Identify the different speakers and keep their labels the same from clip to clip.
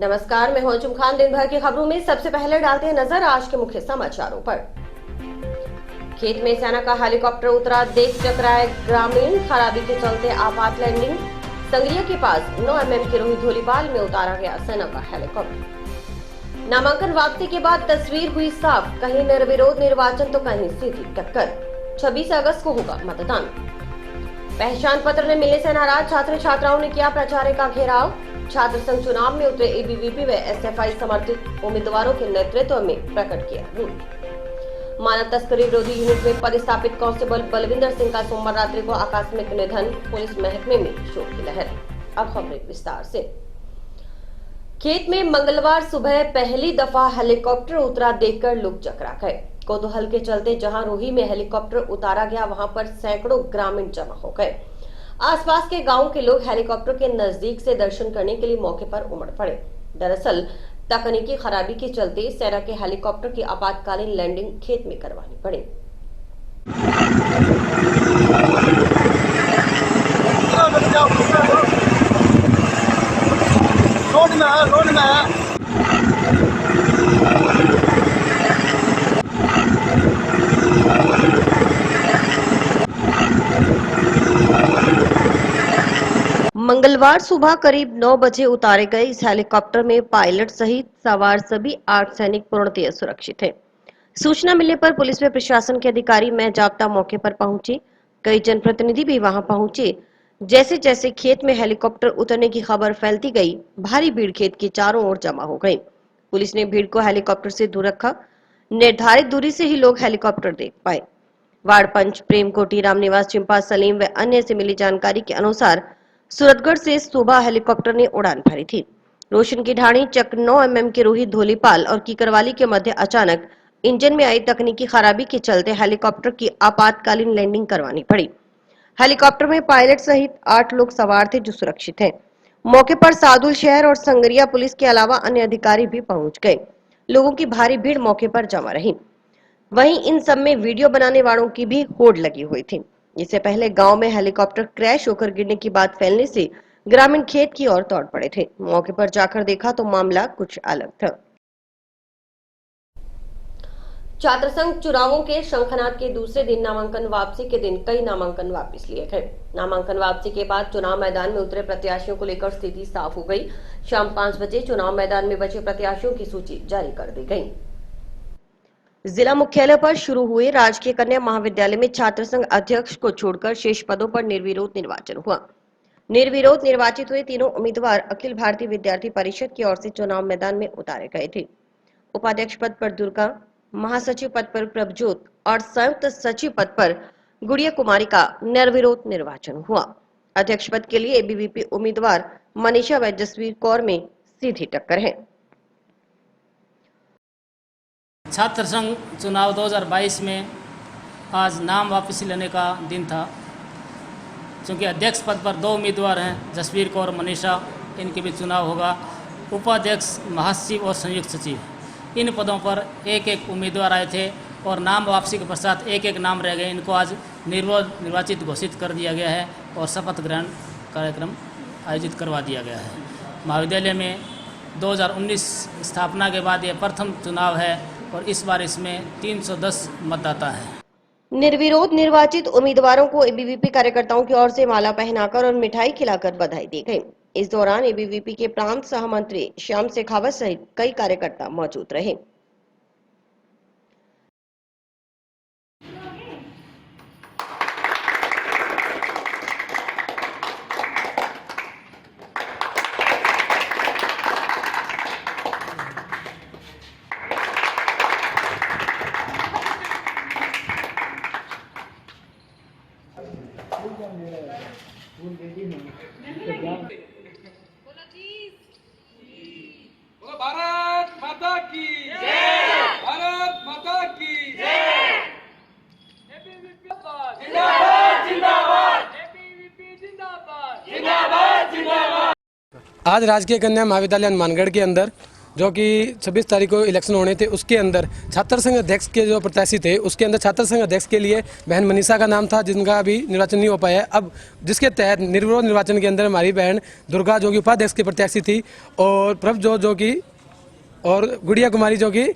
Speaker 1: नमस्कार, मैं हूं खान। दिन भर की खबरों में सबसे पहले डालते हैं नजर आज के मुख्य समाचारों पर। खेत में सेना का हेलीकॉप्टर उतरा, देख चकराए ग्रामीण, खराबी के चलते आपात लैंडिंग। संगरिया के पास 9 mm के रोही धोलीपाल में उतारा गया सेना का हेलीकॉप्टर। नामांकन वापसी के बाद तस्वीर हुई साफ, कहीं निर्विरोध निर्वाचन तो कहीं सीधी टक्कर। 26 अगस्त को होगा मतदान। पहचान पत्र ने मिलने से नाराज छात्र छात्राओं ने किया प्राचार्य का घेराव। छात्र संघ चुनाव में उतरे एबीवीपी व एसएफआई समर्थित उम्मीदवारों के नेतृत्व में प्रकट किया रूप। मानव तस्करी विरोधी यूनिट में पदस्थापित कांस्टेबल बलविंदर सिंह का सोमवार रात्रि को आकस्मिक निधन, पुलिस महकमे में शोक की लहर। अब खबरें विस्तार से। खेत में मंगलवार सुबह पहली दफा हेलीकॉप्टर उतरा देखकर लोग चकरा गए। कौतूहल के चलते जहां रोही में हेलीकॉप्टर उतारा गया, वहां पर सैकड़ों ग्रामीण जमा हो गए। आसपास के गांव के लोग हेलीकॉप्टर के नजदीक से दर्शन करने के लिए मौके पर उमड़ पड़े। दरअसल तकनीकी खराबी के चलते सेना के हेलीकॉप्टर की आपातकालीन लैंडिंग खेत में करवानी पड़ी। रोड में मंगलवार सुबह करीब 9 बजे उतारे गए इस हेलीकॉप्टर में पायलट सहित सवार सभी 8 सैनिक पूर्णतः सुरक्षित हैं। सूचना मिलने पर पुलिस व प्रशासन के अधिकारी में जाब्ता मौके पर पहुंचे। कई जनप्रतिनिधि भी वहां पहुंचे। जैसे जैसे खेत में हेलीकॉप्टर उतरने की खबर फैलती गई, भारी भीड़ खेत के चारों ओर जमा हो गई। पुलिस ने भीड़ को हेलीकॉप्टर से दूर रखा। निर्धारित दूरी से ही लोग हेलीकॉप्टर देख पाए। वार्ड पंच प्रेम कोटी, रामनिवास, चिंपा, सलीम व अन्य से मिली जानकारी के अनुसार सूरतगढ़ से सुबह हेलीकॉप्टर ने उड़ान भरी थी। रोशन की ढाणी चक 9 mm के रोहित धोलीपाल और कीकरवाली के मध्य अचानक इंजन में आई तकनीकी खराबी के चलते हेलीकॉप्टर की आपातकालीन लैंडिंग करवानी पड़ी। हेलीकॉप्टर में पायलट सहित 8 लोग सवार थे जो सुरक्षित हैं। मौके पर सादुल शहर और संगरिया पुलिस के अलावा अन्य अधिकारी भी पहुंच गए। लोगों की भारी भीड़ मौके पर जमा रही। वहीं इन सब में वीडियो बनाने वालों की भी होड़ लगी हुई थी। इससे पहले गांव में हेलीकॉप्टर क्रैश होकर गिरने की बात फैलने से ग्रामीण खेत की ओर दौड़ पड़े थे। मौके पर जाकर देखा तो मामला कुछ अलग था। छात्र संघ चुनावों के शंखनाद के दूसरे दिन नामांकन वापसी के दिन कई नामांकन वापस लिए गए। नामांकन वापसी के बाद चुनाव मैदान में उतरे प्रत्याशियों को लेकर स्थिति साफ हो गई। शाम 5 बजे चुनाव मैदान में बचे प्रत्याशियों की सूची जारी कर दी गई। जिला मुख्यालय पर शुरू हुए राजकीय कन्या महाविद्यालय में छात्र संघ अध्यक्ष को छोड़कर शेष पदों पर निर्विरोध निर्वाचन हुआ। निर्विरोध निर्वाचित हुए तीनों उम्मीदवार अखिल भारतीय विद्यार्थी परिषद की ओर से चुनाव मैदान में उतारे गए थे। उपाध्यक्ष पद पर दुर्गा, महासचिव पद पर प्रभजोत और संयुक्त सचिव पद पर गुड़िया कुमारी का निर्विरोध निर्वाचन हुआ। अध्यक्ष पद के लिए एबीवीपी उम्मीदवार मनीषा व जसवीर कौर में सीधी टक्कर है।
Speaker 2: छात्र संघ चुनाव 2022 में आज नाम वापसी लेने का दिन था। क्योंकि अध्यक्ष पद पर 2 उम्मीदवार हैं, जसवीर कौर और मनीषा, इनके भी चुनाव होगा। उपाध्यक्ष, महासचिव और संयुक्त सचिव, इन पदों पर एक एक उम्मीदवार आए थे और नाम वापसी के पश्चात एक एक नाम रह गए। इनको आज निर्विरोध निर्वाचित घोषित कर दिया गया है और शपथ ग्रहण कार्यक्रम आयोजित करवा दिया गया है। महाविद्यालय में 2019 स्थापना के बाद यह प्रथम चुनाव है और इस बार इसमें 310 मतदाता है।
Speaker 1: निर्विरोध निर्वाचित उम्मीदवारों को एबीवीपी कार्यकर्ताओं की ओर से माला पहनाकर और मिठाई खिलाकर बधाई दी गई। इस दौरान एबीवीपी के प्रांत सहमंत्री श्याम शेखावत सहित कई कार्यकर्ता मौजूद रहे।
Speaker 3: भारत माता की जय, भारत माता की जय। जिंदाबाद जिंदाबाद, एबीवीपी जिंदाबाद जिंदाबाद जिंदाबाद।
Speaker 4: आज राजकीय कन्या महाविद्यालय हनुमानगढ़ के अंदर जो कि 26 तारीख को इलेक्शन होने थे, उसके अंदर छात्र संघ अध्यक्ष के जो प्रत्याशी थे उसके अंदर छात्र संघ अध्यक्ष के लिए बहन मनीषा का नाम था, जिनका अभी निर्वाचन नहीं हो पाया है। अब जिसके तहत निर्विरोध निर्वाचन के अंदर हमारी बहन दुर्गा जो कि उपाध्यक्ष की प्रत्याशी थी, और प्रभजोत जो कि और गुड़िया कुमारी जो कि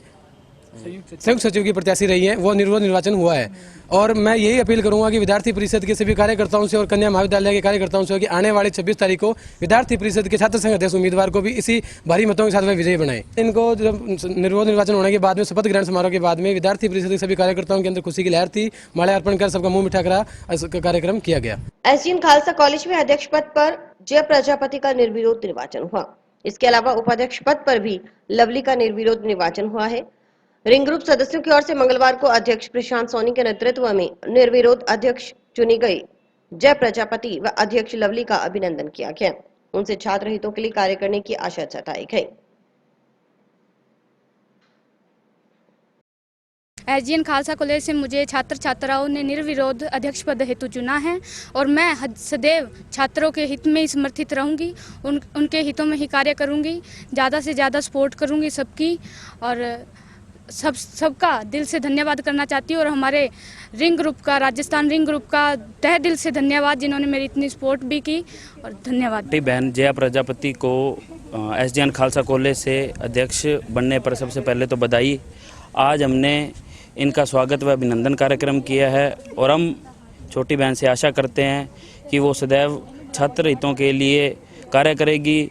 Speaker 4: संयुक्त सचिव की प्रत्याशी रही है, वो निर्विरोध निर्वाचन हुआ है। और मैं यही अपील करूंगा कि विद्यार्थी परिषद के सभी कार्यकर्ताओं से और कन्या महाविद्यालय के कार्यकर्ताओं से कि आने वाले 26 तारीख को विद्यार्थी परिषद के छात्र संघ अध्यक्ष उम्मीदवार को भी इसी भारी मतों के साथ वह विजयी बनाए। इनको जब निर्विरोध निर्वाचन होने के बाद में शपथ ग्रहण समारोह के बाद में विद्यार्थी परिषद के सभी कार्यकर्ताओं के अंदर खुशी की लहर थी। माल्यार्पण कर सबका मुंह मीठा करा कार्यक्रम किया गया।
Speaker 1: एसजीएन खालसा कॉलेज में अध्यक्ष पद पर जय प्रजापति का निर्विरोध निर्वाचन हुआ। इसके अलावा उपाध्यक्ष पद पर भी लवली का निर्विरोध निर्वाचन हुआ है। रिंग ग्रुप सदस्यों की ओर से मंगलवार को अध्यक्ष प्रशांत सोनी के नेतृत्व में निर्विरोध अध्यक्ष चुनी गई जय प्रजापति व अध्यक्ष लवली का अभिनंदन किया गया। उनसे छात्र हितों के लिए कार्य करने की आशा जताई गई।
Speaker 5: एसजीएन खालसा कॉलेज से मुझे छात्र छात्राओं ने निर्विरोध अध्यक्ष पद हेतु चुना है और मैं सदैव छात्रों के हित में ही समर्थित रहूंगी। उनके हितों में ही कार्य करूंगी, ज़्यादा से ज़्यादा सपोर्ट करूंगी सबकी, और सबका दिल से धन्यवाद करना चाहती हूँ। और हमारे रिंग ग्रुप का, राजस्थान रिंग ग्रुप का तहे दिल से धन्यवाद, जिन्होंने मेरी इतनी सपोर्ट भी की, और धन्यवाद।
Speaker 6: बहन जया प्रजापति को एसजीएन खालसा कॉलेज से अध्यक्ष बनने पर सबसे पहले तो बधाई। आज हमने इनका स्वागत व अभिनंदन कार्यक्रम किया है और हम छोटी बहन से आशा करते हैं कि वो सदैव छात्र हितों के लिए कार्य करेगी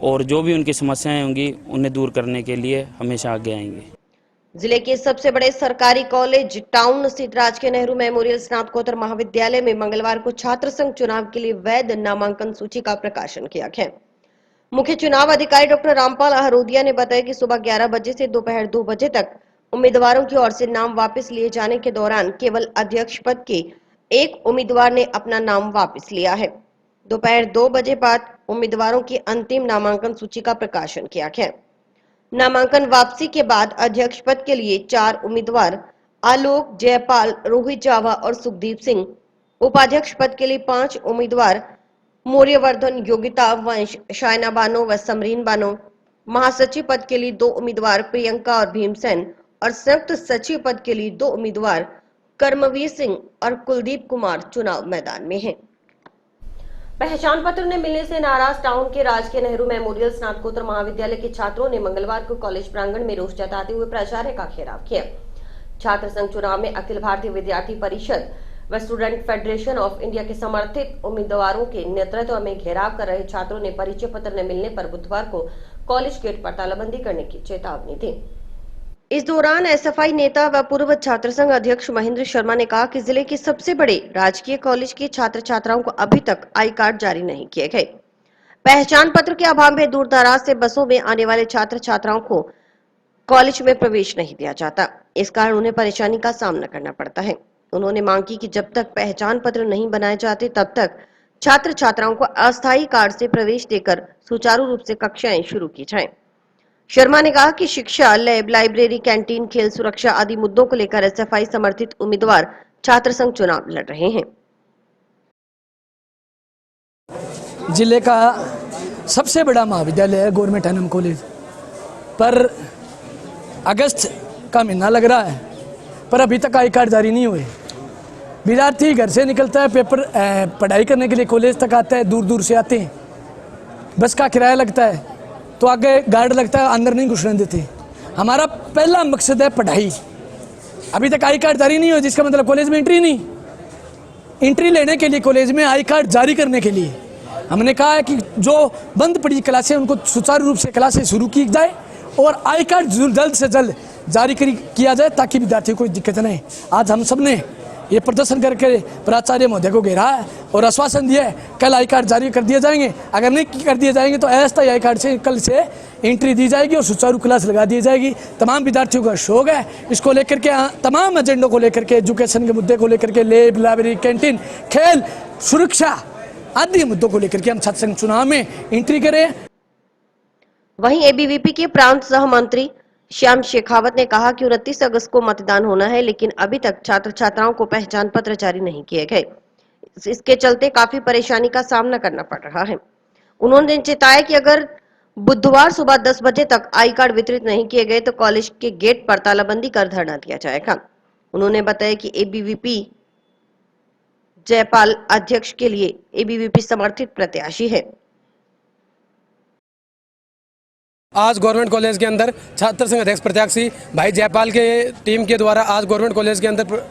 Speaker 6: और जो भी उनकी समस्याएं होंगी उन्हें दूर करने के लिए हमेशा आगे आएंगे।
Speaker 1: जिले के सबसे बड़े सरकारी कॉलेज टाउन स्थित राजकीय नेहरू मेमोरियल स्नातकोत्तर महाविद्यालय में मंगलवार को छात्र संघ चुनाव के लिए वैध नामांकन सूची का प्रकाशन किया गया। मुख्य चुनाव अधिकारी डॉक्टर रामपाल अहरोदिया ने बताया कि सुबह 11 बजे से दोपहर 2 बजे तक उम्मीदवारों की ओर से नाम वापस लिए जाने के दौरान केवल अध्यक्ष पद के एक उम्मीदवार ने अपना नाम वापस लिया है। दोपहर 2 बजे बाद उम्मीदवारों की अंतिम नामांकन सूची का प्रकाशन किया गया। नामांकन वापसी के बाद अध्यक्ष पद के लिए 4 उम्मीदवार आलोक, जयपाल, रोहित जावा और सुखदीप सिंह, उपाध्यक्ष पद के लिए 5 उम्मीदवार मौर्यवर्धन, योगिता, वंश, शायना बानो व समरीन बानो, महासचिव पद के लिए 2 उम्मीदवार प्रियंका और भीमसेन, और संयुक्त सचिव पद के लिए 2 उम्मीदवार कर्मवीर सिंह और कुलदीप कुमार चुनाव मैदान में हैं। पहचान पत्र न मिलने से नाराज टाउन के राजकीय नेहरू मेमोरियल स्नातकोत्तर महाविद्यालय के छात्रों ने मंगलवार को कॉलेज प्रांगण में रोष जताते हुए प्राचार्य का घेराव किया। छात्र संघ चुनाव में अखिल भारतीय विद्यार्थी परिषद व स्टूडेंट फेडरेशन ऑफ इंडिया के समर्थित उम्मीदवारों के नेतृत्व में घेराव कर रहे छात्रों ने परिचय पत्र न मिलने पर बुधवार को कॉलेज गेट पर तालाबंदी करने की चेतावनी दी। इस दौरान एसएफआई नेता व पूर्व छात्र संघ अध्यक्ष महेंद्र शर्मा ने कहा कि जिले के सबसे बड़े राजकीय कॉलेज के छात्र छात्राओं को अभी तक आई कार्ड जारी नहीं किए गए। पहचान पत्र के अभाव में दूर दराज से बसों में आने वाले छात्र छात्राओं को कॉलेज में प्रवेश नहीं दिया जाता। इस कारण उन्हें परेशानी का सामना करना पड़ता है। उन्होंने मांग की कि जब तक पहचान पत्र नहीं बनाए जाते तब तक छात्र छात्राओं को अस्थायी कार्ड से प्रवेश देकर सुचारू रूप से कक्षाएं शुरू की जाएं। शर्मा ने कहा कि शिक्षा, लैब, लाइब्रेरी, कैंटीन, खेल सुरक्षा आदि मुद्दों को लेकर एसएफआई समर्थित उम्मीदवार छात्र संघ चुनाव लड़ रहे हैं।
Speaker 7: जिले का सबसे बड़ा महाविद्यालय है गवर्नमेंट एनएम कॉलेज, पर अगस्त का महीना लग रहा है पर अभी तक आई कार्ड जारी नहीं हुए। विद्यार्थी घर से निकलता है, पेपर पढ़ाई करने के लिए कॉलेज तक आता है, दूर दूर से आते हैं, बस का किराया लगता है तो आगे गार्ड लगता है, अंदर नहीं घुसने देते। हमारा पहला मकसद है पढ़ाई। अभी तक आई कार्ड जारी नहीं हो, जिसका मतलब कॉलेज में एंट्री नहीं। एंट्री लेने के लिए कॉलेज में आई कार्ड जारी करने के लिए हमने कहा है कि जो बंद पड़ी क्लासें उनको सुचारू रूप से क्लासें शुरू की जाए और आई कार्ड जल्द से जल्द जारी किया जाए ताकि विद्यार्थियों को कोई दिक्कत नहीं। आज हम सब ने ये प्रदर्शन करके प्राचार्य महोदय को घेरा है और आश्वासन दिया है कल आई कार्ड जारी कर दिए जाएंगे। अगर नहीं कर दिए जाएंगे तो अस्थायी आई कार्ड से कल से एंट्री दी जाएगी और सुचारू क्लास लगा दी जाएगी। तमाम विद्यार्थियों का शौक है, इसको लेकर के तमाम एजेंडों को लेकर के, एजुकेशन के मुद्दे को लेकर के, लैब, लाइब्रेरी, कैंटीन, खेल, सुरक्षा आदि मुद्दों को लेकर के हम छात्र संघ चुनाव में एंट्री करें।
Speaker 1: वहीं एबीवीपी के प्रांत सह मंत्री श्याम शेखावत ने कहा कि 29 अगस्त को मतदान होना है, लेकिन अभी तक छात्र छात्राओं को पहचान पत्र जारी नहीं किए गए। इसके चलते काफी परेशानी का सामना करना पड़ रहा है। उन्होंने चेताया कि अगर बुधवार सुबह 10 बजे तक आई कार्ड वितरित नहीं किए गए तो कॉलेज के गेट पर तालाबंदी कर धरना दिया जाएगा। उन्होंने बताया कि एबीवीपी जयपाल अध्यक्ष के लिए एबीवीपी समर्थित प्रत्याशी है।
Speaker 4: आज गवर्नमेंट कॉलेज के अंदर छात्र संघ अध्यक्ष प्रत्याशी भाई जयपाल के टीम के द्वारा आज गवर्नमेंट कॉलेज के अंदर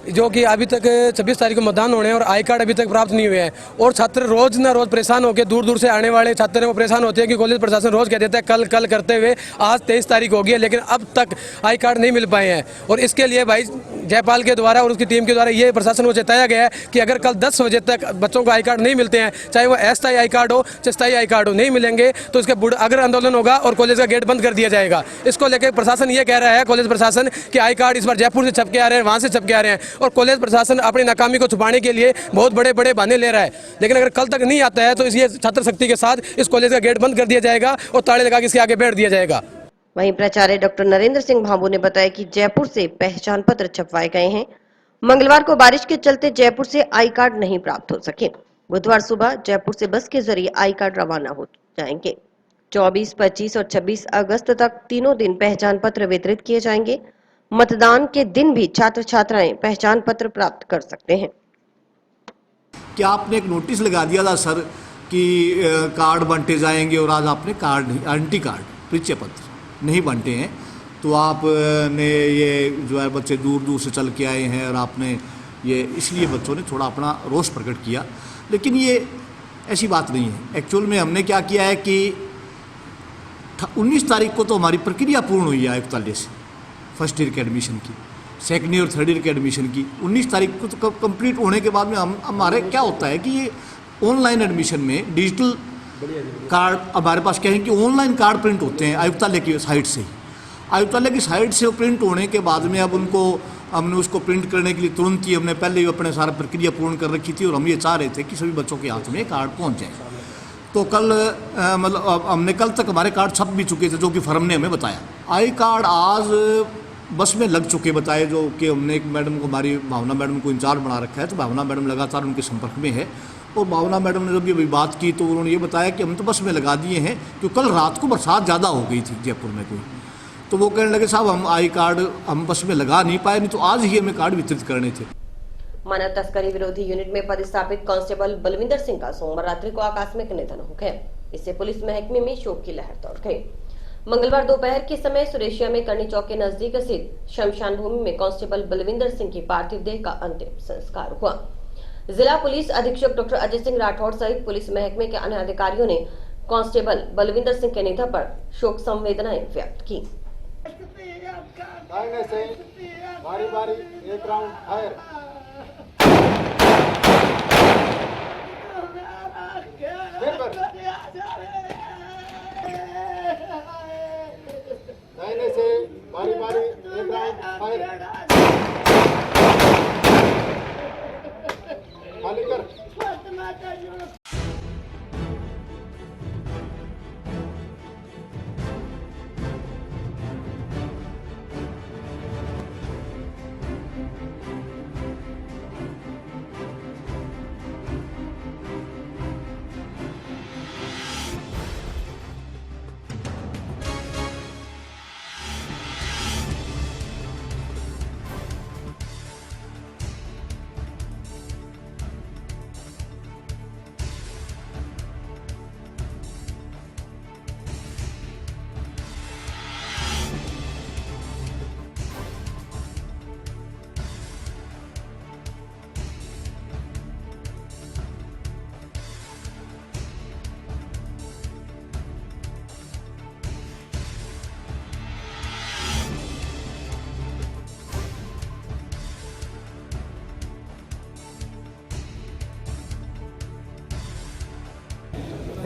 Speaker 4: जो कि अभी तक 26 तारीख को मतदान होने हैं और आई कार्ड अभी तक प्राप्त नहीं हुए हैं और छात्र रोज ना रोज परेशान होकर दूर दूर से आने वाले छात्र हैं वो परेशान होते हैं कि कॉलेज प्रशासन रोज कह देता है कल कल करते हुए आज 23 तारीख हो गई है लेकिन अब तक आई कार्ड नहीं मिल पाए हैं। और इसके लिए भाई जयपाल के द्वारा और उसकी टीम के द्वारा ये प्रशासन को चेताया गया है कि अगर कल 10 बजे तक बच्चों को आई कार्ड नहीं मिलते हैं, चाहे वो अस्थायी आई कार्ड हो चाहे स्थायी आई कार्ड हो, नहीं मिलेंगे तो इसके अगर आंदोलन होगा और कॉलेज का गेट बंद कर दिया जाएगा। इसको लेकर प्रशासन ये कह रहा है, कॉलेज प्रशासन, कि आई कार्ड इस बार जयपुर से छप के आ रहे हैं, वहाँ से छप के आ रहे हैं और कॉलेज प्रशासन अपनी नाकामी को छुपाने के लिए बहुत बड़े बड़े बहाने ले रहा है। लेकिन अगर कल तक नहीं आता है तो इस छात्र शक्ति के साथ इस कॉलेज का गेट बंद कर दिया जाएगा और ताले लगा के इसके आगे बैठ दिया जाएगा।
Speaker 1: वहीं प्राचार्य डॉक्टर नरेंद्र सिंह भांबू ने बताया कि जयपुर से पहचान पत्र छपवाए गए हैं। मंगलवार को बारिश के चलते जयपुर से आई कार्ड नहीं प्राप्त हो सके। बुधवार सुबह जयपुर से बस के जरिए आई कार्ड रवाना हो जाएंगे। 24, 25 और 26 अगस्त तक तीनों दिन पहचान पत्र वितरित किए जाएंगे। मतदान के दिन भी छात्र छात्राएं पहचान पत्र प्राप्त कर सकते हैं।
Speaker 8: क्या आपने एक नोटिस लगा दिया था सर कि कार्ड बांटे जाएंगे और आज आपने कार्ड नहीं, आइडेंटिटी कार्ड, परिचय पत्र नहीं बांटे हैं, तो आपने ये जो है बच्चे दूर दूर से चल के आए हैं और आपने ये इसलिए बच्चों ने थोड़ा अपना रोष प्रकट किया। लेकिन ये ऐसी बात नहीं है। एक्चुअल में हमने क्या किया है कि 19 तारीख को तो हमारी प्रक्रिया पूर्ण हुई है आयुक्तालय से फर्स्ट ईयर के एडमिशन की, सेकेंड ईयर और थर्ड ईयर के एडमिशन की। 19 तारीख को तो कंप्लीट होने के बाद में हमारे क्या होता है कि ये ऑनलाइन एडमिशन में डिजिटल कार्ड हमारे पास क्या है कि ऑनलाइन कार्ड प्रिंट होते हैं आयुक्तालय की साइट से ही। आयुक्तालय की साइट से वो प्रिंट होने के बाद में अब हमने उसको प्रिंट करने के लिए तुरंत ही हमने पहले ही अपने सारा प्रक्रिया पूर्ण कर रखी थी और हम ये चाह रहे थे कि सभी बच्चों के हाथ में कार्ड पहुँच जाए। तो कल मतलब हमने कल तक हमारे कार्ड छप भी चुके थे, जो कि फर्म ने हमें बताया। आई कार्ड आज बस में लग चुके बताए, जो कि हमने एक मैडम को, हमारी भावना मैडम को इंचार्ज बना रखा है, तो भावना मैडम लगातार उनके संपर्क में है। और भावना मैडम ने जब ये बात की तो उन्होंने ये बताया कि हम तो बस में लगा दिए हैं, क्योंकि कल रात को बरसात ज़्यादा हो गई थी जयपुर में कोई, तो वो कहने लगे साहब हम आई कार्ड हम बस में लगा नहीं पाए, नहीं तो आज ही हमें कार्ड वितरित करने थे।
Speaker 1: मानव तस्करी विरोधी यूनिट में पदस्थापित कांस्टेबल बलविंदर सिंह का सोमवार रात्रि को आकस्मिक निधन हो गया। इससे पुलिस महकमे में शोक की लहर दौड़ गई। मंगलवार दोपहर के समय सुरेशिया में करनी चौक के नजदीक स्थित शमशान भूमि में कांस्टेबल बलविंदर सिंह की पार्थिव देह का अंतिम संस्कार हुआ। जिला पुलिस अधीक्षक डॉक्टर अजय सिंह राठौड़ सहित पुलिस महकमे के अन्य अधिकारियों ने कांस्टेबल बलविंदर सिंह के निधन पर शोक संवेदनाएं व्यक्त की।
Speaker 9: एक राउंड फायर। दाहिने से बारी बारी एक राउंड फायर। खाली कर।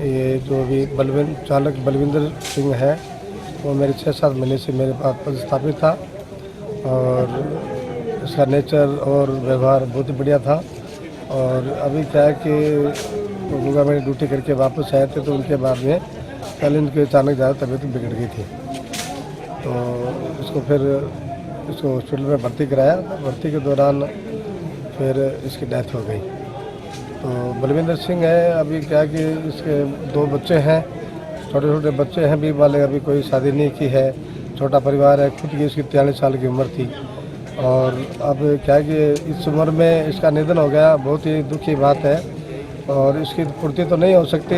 Speaker 9: ये जो अभी चालक बलविंदर सिंह है वो मेरे 6-7 महीने से मेरे पास पदस्थापित था और इसका नेचर और व्यवहार बहुत ही बढ़िया था। और अभी क्या है कि गुगा में ड्यूटी करके वापस आए थे तो उनके बाद में कल इनकी अचानक ज़्यादा तबीयत बिगड़ गई थी, तो इसको हॉस्पिटल में भर्ती कराया। भर्ती के दौरान फिर इसकी डेथ हो गई। तो बलविंदर सिंह है, अभी क्या कि इसके 2 बच्चे हैं छोटे छोटे बच्चे हैं भी वाले, अभी कोई शादी नहीं की है, छोटा परिवार है, खुद की इसकी 43 साल की उम्र थी। और अब क्या है कि इस उम्र में इसका निधन हो गया, बहुत ही दुख की बात है। और इसकी पूर्ति तो नहीं हो सकती,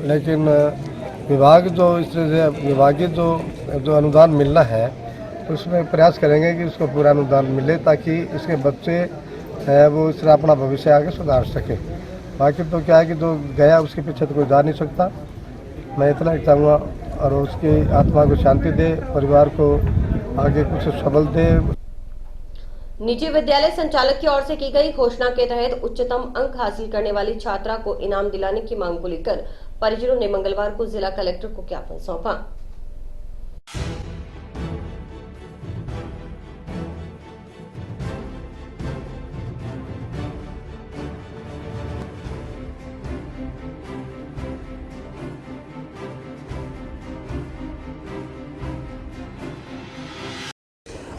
Speaker 9: लेकिन विभाग जो इस तरह से विभागीय जो अनुदान मिलना है उसमें प्रयास करेंगे कि उसको पूरा अनुदान मिले, ताकि इसके बच्चे हैं वो इस तरह अपना भविष्य आगे सुधार सके। बाकी तो क्या है कि जो गया उसके पीछे तो कोई जा नहीं सकता। मैं इतना ही चाहूँगा और उसकी आत्मा को शांति दे, परिवार को आगे कुछ सबल दे।
Speaker 1: निजी विद्यालय संचालक की ओर से की गई घोषणा के तहत उच्चतम अंक हासिल करने वाली छात्रा को इनाम दिलाने की मांग को लेकर परिजनों ने मंगलवार को जिला कलेक्टर को ज्ञापन सौंपा।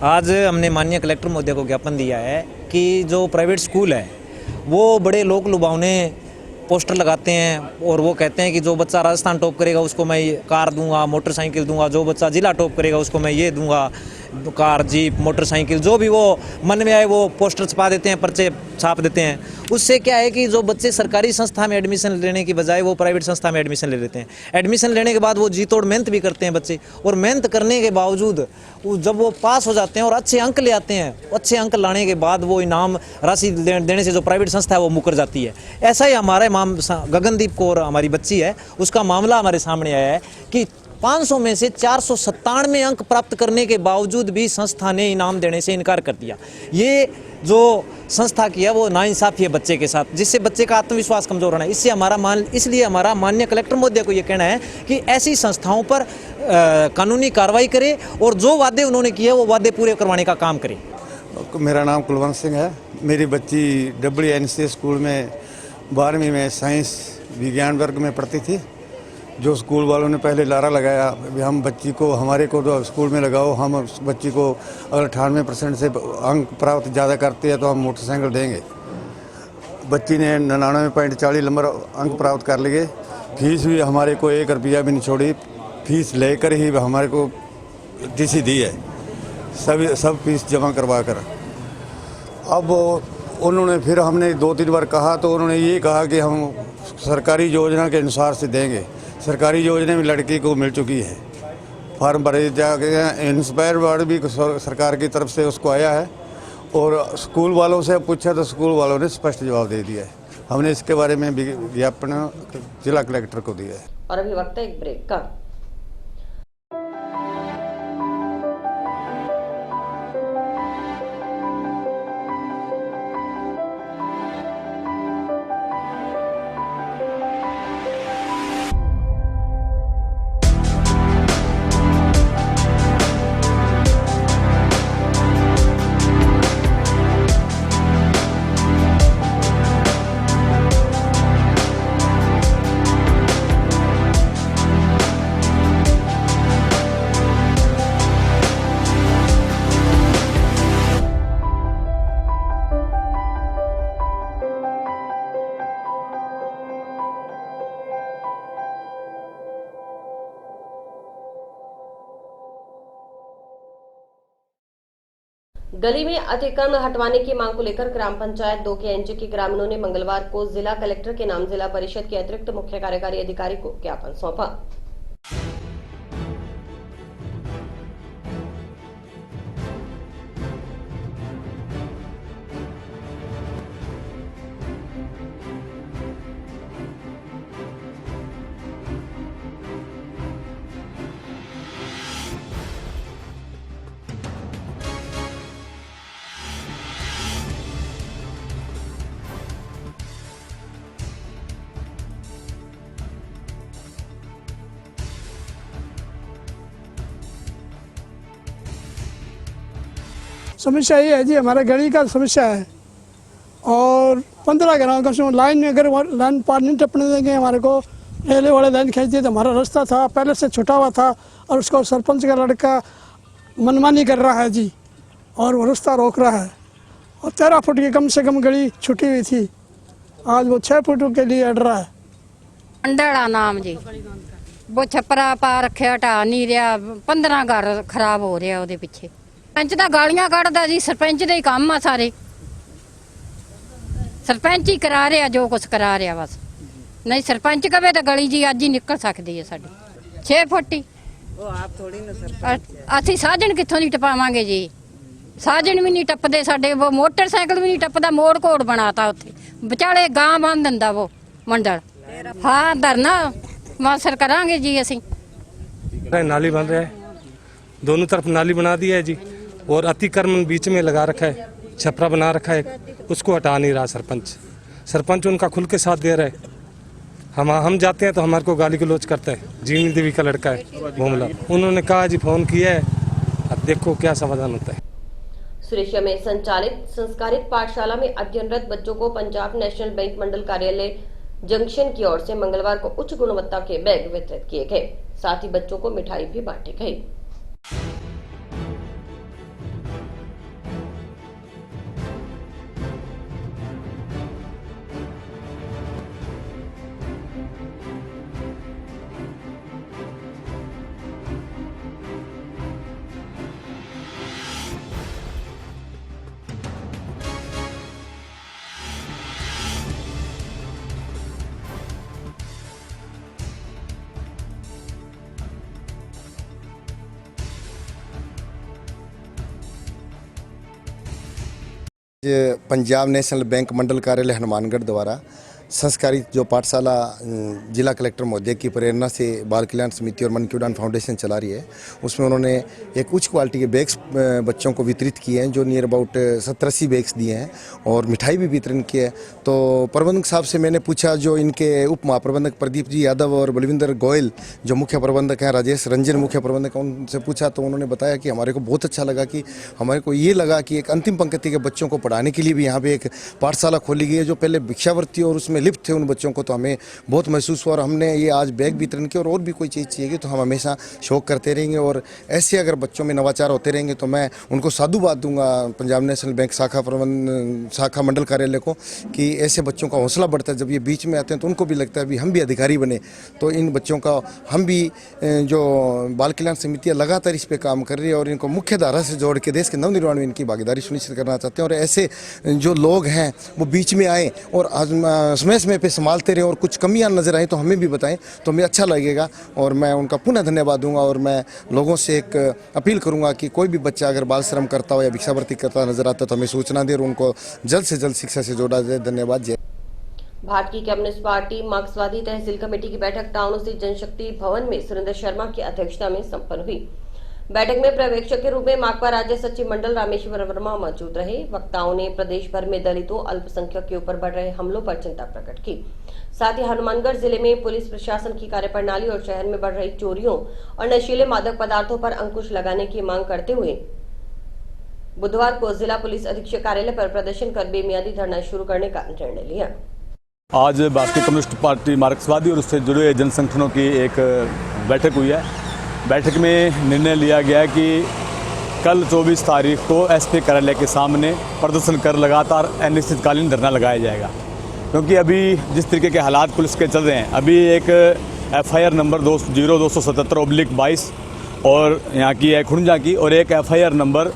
Speaker 10: आज हमने माननीय कलेक्टर महोदय को ज्ञापन दिया है कि जो प्राइवेट स्कूल है वो बड़े लोक लुभावने पोस्टर लगाते हैं और वो कहते हैं कि जो बच्चा राजस्थान टॉप करेगा उसको मैं कार दूंगा, मोटरसाइकिल दूंगा, जो बच्चा जिला टॉप करेगा उसको मैं ये दूंगा, कार, जीप, मोटरसाइकिल, जो भी वो मन में आए वो पोस्टर छपा देते हैं, पर्चे छाप देते हैं। उससे क्या है कि जो बच्चे सरकारी संस्था में एडमिशन लेने की बजाय वो प्राइवेट संस्था में एडमिशन ले लेते हैं। एडमिशन लेने के बाद वो जी तोड़ मेहनत भी करते हैं बच्चे, और मेहनत करने के बावजूद जब वो पास हो जाते हैं और अच्छे अंक ले आते हैं, अच्छे अंक लाने के बाद वो इनाम राशि देने से जो प्राइवेट संस्था है वो मुकर जाती है। ऐसा ही हमारे गगनदीप कौर हमारी बच्ची है, उसका मामला हमारे सामने आया है कि 500 में से 497 अंक प्राप्त करने के बावजूद भी संस्था ने इनाम देने से इनकार कर दिया। ये जो संस्था की है वो नाइंसाफी है बच्चे के साथ, जिससे बच्चे का आत्मविश्वास कमजोर होना है। इसलिए हमारा माननीय कलेक्टर महोदय को ये कहना है कि ऐसी संस्थाओं पर कानूनी कार्रवाई करे और जो वादे उन्होंने किए वो वादे पूरे करवाने का काम करे।
Speaker 11: मेरा नाम कुलवंत सिंह है। मेरी बच्ची WNC स्कूल में 12वीं में साइंस विज्ञान वर्ग में पढ़ती थी। जो स्कूल वालों ने पहले लारा लगाया, हम बच्ची को हमारे को तो स्कूल में लगाओ, हम बच्ची को अगर 98% से अंक प्राप्त ज़्यादा करते हैं तो हम मोटरसाइकिल देंगे। बच्ची ने 99.40 नंबर अंक प्राप्त कर लिए। फीस भी हमारे को 1 रुपया भी नहीं छोड़ी, फीस लेकर ही हमारे को TC दी है, सब फीस जमा करवा कर। अब उन्होंने फिर हमने 2-3 बार कहा तो उन्होंने ये कहा कि हम सरकारी योजना के अनुसार से देंगे। सरकारी योजना में लड़की को मिल चुकी है, फॉर्म भरे जाके इंस्पायर अवार्ड भी सरकार की तरफ से उसको आया है। और स्कूल वालों से पूछा तो स्कूल वालों ने स्पष्ट जवाब दे दिया है। हमने इसके बारे में ज्ञापन जिला कलेक्टर को दिया है।
Speaker 1: और अभी वक्त है एक ब्रेक का। गली में अतिक्रमण हटवाने की मांग को लेकर ग्राम पंचायत 2 के एनजी के ग्रामीणों ने मंगलवार को जिला कलेक्टर के नाम जिला परिषद के अतिरिक्त मुख्य कार्यकारी अधिकारी को ज्ञापन सौंपा।
Speaker 12: समस्या ये है जी, हमारे गली का समस्या है और 15 घरों का लाइन में अगर लाइन पार नहीं टपने देंगे हमारे को, रेलवे वाले लाइन खींच दिए तो हमारा रास्ता था पहले से छुटा हुआ था और उसको सरपंच का लड़का मनमानी कर रहा है जी, और वो रास्ता रोक रहा है। और 13 फुट की कम से कम गली छुटी हुई थी, आज वो 6 फुट के लिए अड़ रहा है।
Speaker 13: अंडड़ा नाम जी, वो छपरा पा रखे हटा नहीं रहा 15 घर खराब हो रहा ਉਹਦੇ ਪਿੱਛੇ ਸਰਪੰਚ ਦਾ ਗਾਲੀਆਂ ਕੱਢਦਾ ਜੀ ਸਰਪੰਚ ਦੇ ਹੀ ਕੰਮ ਆ ਸਾਰੇ ਸਰਪੰਚ ਹੀ ਕਰਾ ਰਿਹਾ ਜੋ ਕੁਝ ਕਰਾ ਰਿਹਾ ਬਸ ਨਹੀਂ ਸਰਪੰਚ ਕਵੇ ਤਾਂ ਗਲੀ ਜੀ ਅੱਜ ਹੀ ਨਿਕਲ ਸਕਦੀ ਹੈ ਸਾਡੀ 6 ਫੁੱਟ ਹੀ ਉਹ ਆਪ ਥੋੜੀ ਨਾ ਸਰਪੰਚ ਅਸੀਂ ਸਾਜਣ ਕਿੱਥੋਂ ਦੀ ਟਪਾਵਾਂਗੇ ਜੀ ਸਾਜਣ ਵੀ ਨਹੀਂ ਟੱਪਦੇ ਸਾਡੇ ਉਹ ਮੋਟਰਸਾਈਕਲ ਵੀ ਨਹੀਂ ਟੱਪਦਾ ਮੋੜ ਕੋੜ ਬਣਾਤਾ ਉੱਥੇ ਵਿਚਾਲੇ ਗਾਂ ਬੰਨ ਦਿੰਦਾ ਉਹ ਮੰਡਲ ਹਾਂ ਧਰਨਾ मासर करांगे जी असी
Speaker 4: नाली बन रहा है, दोनों तरफ नाली बना दी है जी, और अतिक्रमण बीच में लगा रखा है, छपरा बना रखा है, उसको हटा नहीं रहा सरपंच उनका खुल के साथ दे रहा है। हम जाते हैं तो हमारे को गाली गलौज करता है। जीवनी देवी का लड़का है भोमला, उन्होंने कहा जी फोन किया है, अब देखो क्या समाधान होता है।
Speaker 1: सुरेशिया में संचालित संस्कारित पाठशाला में अध्ययनरत बच्चों को पंजाब नेशनल बैंक मंडल कार्यालय जंक्शन की ओर से मंगलवार को उच्च गुणवत्ता के बैग वितरित किए गए, साथ ही बच्चों को मिठाई भी बांटी गई।
Speaker 14: पंजाब नेशनल बैंक मंडल कार्यालय हनुमानगढ़ द्वारा संस्कारित जो पाठशाला जिला कलेक्टर महोदय की प्रेरणा से बाल कल्याण समिति और मन की उड़ान फाउंडेशन चला रही है, उसमें उन्होंने एक उच्च क्वालिटी के बैग्स बच्चों को वितरित किए हैं, जो नियर अबाउट 70-80 बैग्स दिए हैं और मिठाई भी वितरण किए हैं। तो प्रबंधक साहब से मैंने पूछा, जो इनके उप महाप्रबंधक प्रदीप जी यादव और बलविंदर गोयल जो मुख्य प्रबंधक हैं, राजेश रंजन मुख्य प्रबंधक, उनसे पूछा तो उन्होंने बताया कि हमारे को बहुत अच्छा लगा, कि हमारे को ये लगा कि एक अंतिम पंक्ति के बच्चों को पढ़ाने के लिए भी यहाँ पे एक पाठशाला खोली गई है। जो पहले भिक्षावृत्ति और उसमें लिप्त थे उन बच्चों को, तो हमें बहुत महसूस हुआ और हमने ये आज बैग वितरण किया। और भी कोई चीज़ चाहिए तो हम हमेशा शौक करते रहेंगे, और ऐसे अगर बच्चों में नवाचार होते रहेंगे तो मैं उनको साधुवाद दूंगा पंजाब नेशनल बैंक शाखा मंडल कार्यालय को, कि ऐसे बच्चों का हौसला बढ़ता है। जब ये बीच में आते हैं तो उनको भी लगता है भी हम भी अधिकारी बने, तो इन बच्चों का हम भी जो बाल कल्याण समितियाँ लगातार इस पर काम कर रही है और इनको मुख्य धारा से जोड़ के देश के नवनिर्माण में इनकी भागीदारी सुनिश्चित करना चाहते हैं। और ऐसे जो लोग हैं वो बीच में आए और समय समय पे संभालते रहे, और कुछ कमियां नजर आए तो हमें भी बताएं तो हमें अच्छा लगेगा। और मैं उनका पुनः धन्यवाद दूंगा, और मैं लोगों से एक अपील करूंगा कि कोई भी बच्चा अगर बाल श्रम करता हो या भिक्षावृत्ति करता नजर आता है तो हमें सूचना दे और उनको जल्द से जल्द शिक्षा से जोड़ा जाए। धन्यवाद। जय
Speaker 1: भारतीय कम्युनिस्ट पार्टी मार्क्सवादी तहसील कमेटी की बैठक टाउन स्थित जनशक्ति भवन में सुरेंद्र शर्मा की अध्यक्षता में संपन्न हुई। बैठक में पर्यवेक्षक के रूप में माकपा राज्य सचिव मंडल रामेश्वर वर्मा मौजूद रहे। वक्ताओं ने प्रदेश भर में दलितों अल्पसंख्यक के ऊपर बढ़ रहे हमलों पर चिंता प्रकट की। साथ ही हनुमानगढ़ जिले में पुलिस प्रशासन की कार्यप्रणाली और शहर में बढ़ रही चोरियों और नशीले मादक पदार्थों पर अंकुश लगाने की मांग करते हुए बुधवार को जिला पुलिस अधीक्षक कार्यालय पर प्रदर्शन कर बेमियादी धरना शुरू करने का निर्णय लिया।
Speaker 15: आज भारतीय कम्युनिस्ट पार्टी मार्क्सवादी और उससे जुड़े जन संगठनों की एक बैठक हुई है। बैठक में निर्णय लिया गया है कि कल 24 तारीख को एसपी कार्यालय के सामने प्रदर्शन कर लगातार अनिश्चितकालीन धरना लगाया जाएगा, क्योंकि अभी जिस तरीके के हालात पुलिस के चल रहे हैं, अभी एक FIR नंबर 0277/22 और यहाँ की है खुंजा की, और एक FIR नंबर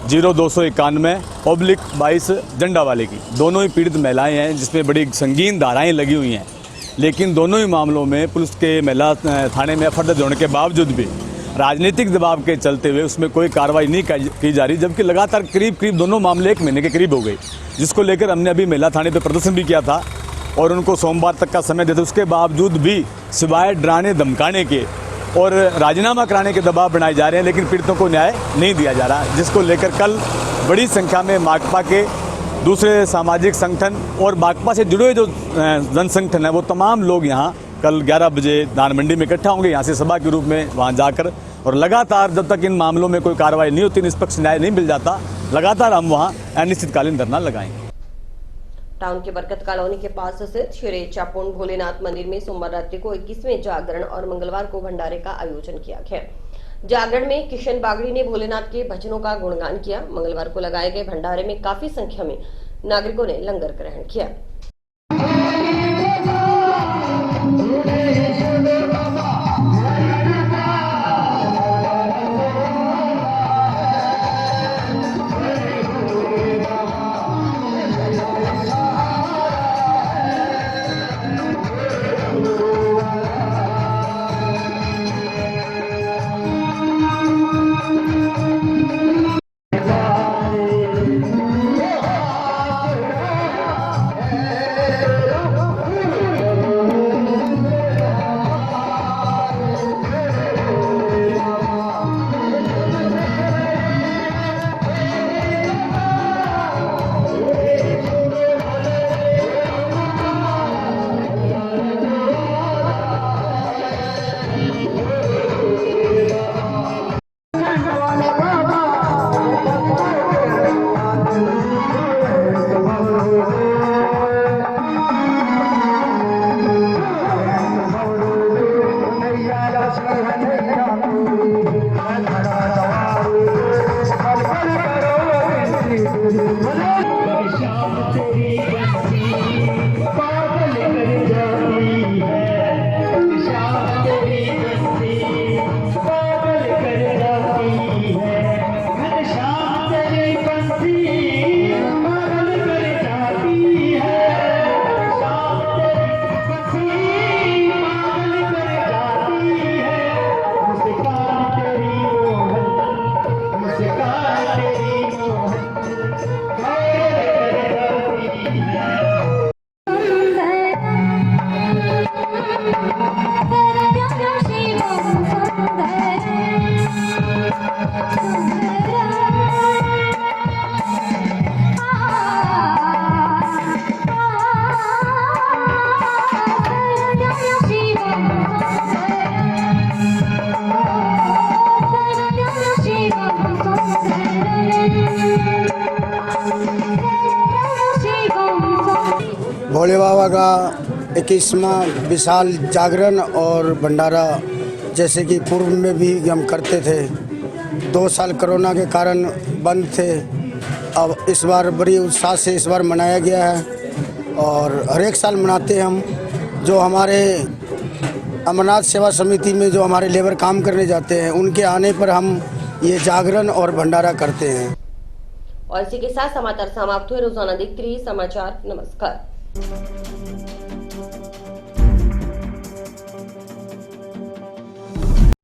Speaker 15: 0291/22 जंडा वाले की, दोनों ही पीड़ित महिलाएं हैं, जिसमें बड़ी संगीन धाराएं लगी हुई हैं। लेकिन दोनों ही मामलों में पुलिस के महिला थाने में एफआईआर दर्ज होने के बावजूद भी राजनीतिक दबाव के चलते हुए उसमें कोई कार्रवाई नहीं की जा रही, जबकि लगातार करीब दोनों मामले 1 महीने के करीब हो गए, जिसको लेकर हमने अभी महिला थाने पर प्रदर्शन भी किया था और उनको सोमवार तक का समय देते। उसके बावजूद भी सिवाय डराने धमकाने के और राजीनामा कराने के दबाव बनाए जा रहे हैं, लेकिन पीड़ितों को न्याय नहीं दिया जा रहा, जिसको लेकर कल बड़ी संख्या में माकपा के दूसरे सामाजिक संगठन और माकपा से जुड़े जो जन संगठन है वो तमाम लोग यहाँ कल 11 बजे धान मंडी में इकट्ठा होंगे, यहाँ से सभा के रूप में वहाँ जाकर, और लगातार जब तक इन मामलों में कोई कार्रवाई नहीं होती, निष्पक्ष न्याय नहीं मिल जाता, लगातार हम वहाँ अनिश्चितकालीन धरना लगाएंगे।
Speaker 1: टाउन के बरकत कॉलोनी के पास स्थित श्री चापुन भोलेनाथ मंदिर में सोमवार रात्रि को 21वें जागरण और मंगलवार को भंडारे का आयोजन किया गया। जागरण में किशन बागड़ी ने भोलेनाथ के भजनों का गुणगान किया। मंगलवार को लगाए गए भंडारे में काफी संख्या में नागरिकों ने लंगर ग्रहण किया।
Speaker 9: भोले बाबा का 21वां विशाल जागरण और भंडारा जैसे कि पूर्व में भी हम करते थे। 2 साल कोरोना के कारण बंद थे, अब इस बार बड़ी उत्साह से इस बार मनाया गया है और हर एक साल मनाते हैं हम। जो हमारे अमरनाथ सेवा समिति में जो हमारे लेबर काम करने जाते हैं उनके आने पर हम ये जागरण और भंडारा करते हैं।
Speaker 1: और इसी के साथ समाचार समाप्त हुए। रोजाना देखते रहिए समाचार। नमस्कार।